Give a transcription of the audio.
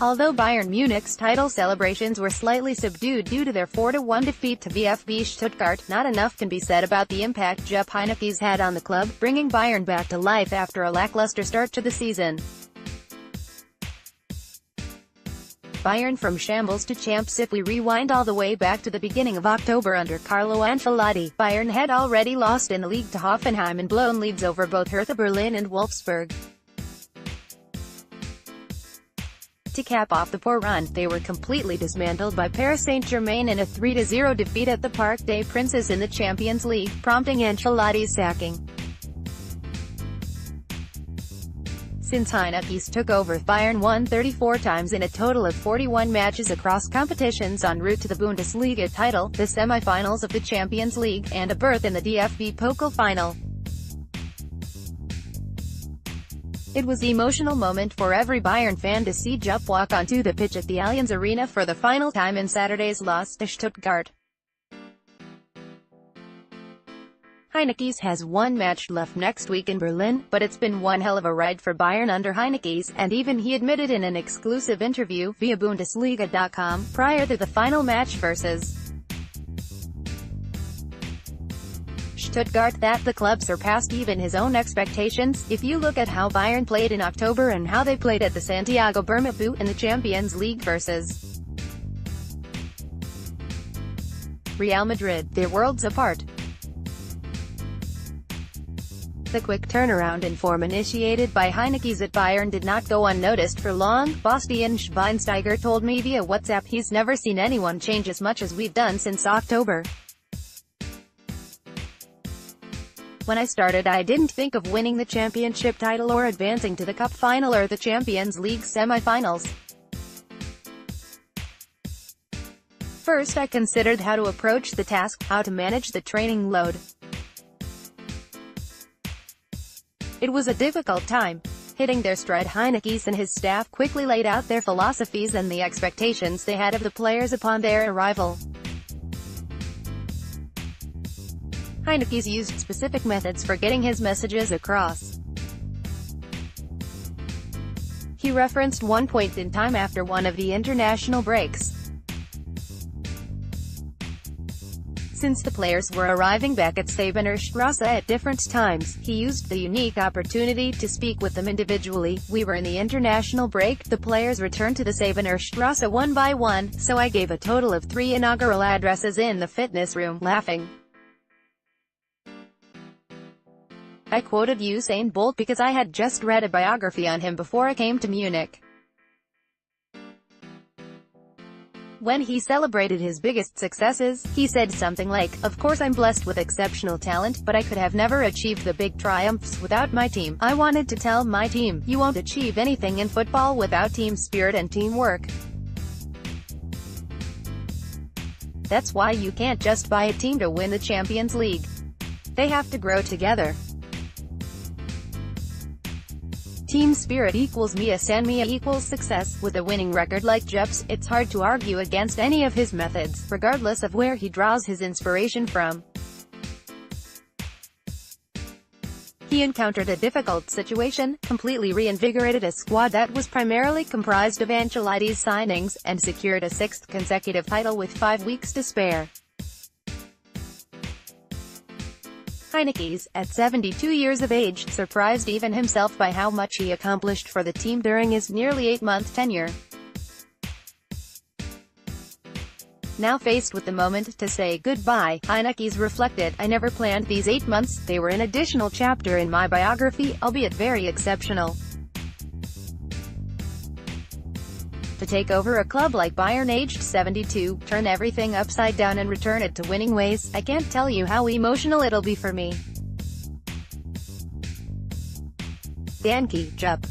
Although Bayern Munich's title celebrations were slightly subdued due to their 4-1 defeat to VfB Stuttgart, not enough can be said about the impact Jupp Heynckes had on the club, bringing Bayern back to life after a lackluster start to the season. Bayern from shambles to champs. If we rewind all the way back to the beginning of October under Carlo Ancelotti, Bayern had already lost in the league to Hoffenheim and blown leads over both Hertha Berlin and Wolfsburg. To cap off the poor run, they were completely dismantled by Paris Saint-Germain in a 3-0 defeat at the Parc des Princes in the Champions League, prompting Ancelotti's sacking. Since Heynckes took over, Bayern won 34 times in a total of 41 matches across competitions en route to the Bundesliga title, the semi-finals of the Champions League, and a berth in the DFB Pokal final. It was an emotional moment for every Bayern fan to see Jupp walk onto the pitch at the Allianz Arena for the final time in Saturday's loss to Stuttgart. Heynckes has one match left next week in Berlin, but it's been one hell of a ride for Bayern under Heynckes, and even he admitted in an exclusive interview via Bundesliga.com prior to the final match versus Stuttgart that the club surpassed even his own expectations. If you look at how Bayern played in October and how they played at the Santiago Bernabeu in the Champions League versus Real Madrid, they're worlds apart. The quick turnaround in form initiated by Heynckes at Bayern did not go unnoticed for long. Bastian Schweinsteiger told me via WhatsApp he's never seen anyone change as much as we've done since October. When I started, I didn't think of winning the championship title or advancing to the cup final or the Champions League semi-finals. First, I considered how to approach the task, how to manage the training load. It was a difficult time. Hitting their stride, Heynckes and his staff quickly laid out their philosophies and the expectations they had of the players upon their arrival. Heynckes used specific methods for getting his messages across. He referenced one point in time after one of the international breaks. Since the players were arriving back at Straße at different times, he used the unique opportunity to speak with them individually. We were in the international break, the players returned to the Straße one by one, so I gave a total of 3 inaugural addresses in the fitness room, laughing. I quoted Usain Bolt because I had just read a biography on him before I came to Munich. When he celebrated his biggest successes, he said something like, "Of course I'm blessed with exceptional talent, but I could have never achieved the big triumphs without my team. I wanted to tell my team, you won't achieve anything in football without team spirit and teamwork. That's why you can't just buy a team to win the Champions League. They have to grow together. Team spirit equals Mia San Mia equals success." With a winning record like Jupp's, it's hard to argue against any of his methods, regardless of where he draws his inspiration from. He encountered a difficult situation, completely reinvigorated a squad that was primarily comprised of Ancelotti's signings, and secured a 6th consecutive title with 5 weeks to spare. Heynckes, at 72 years of age, surprised even himself by how much he accomplished for the team during his nearly 8-month tenure. Now faced with the moment to say goodbye, Heynckes reflected, "I never planned these 8 months, they were an additional chapter in my biography, albeit very exceptional. To take over a club like Bayern aged 72, turn everything upside down and return it to winning ways, I can't tell you how emotional it'll be for me." Danke, Jupp.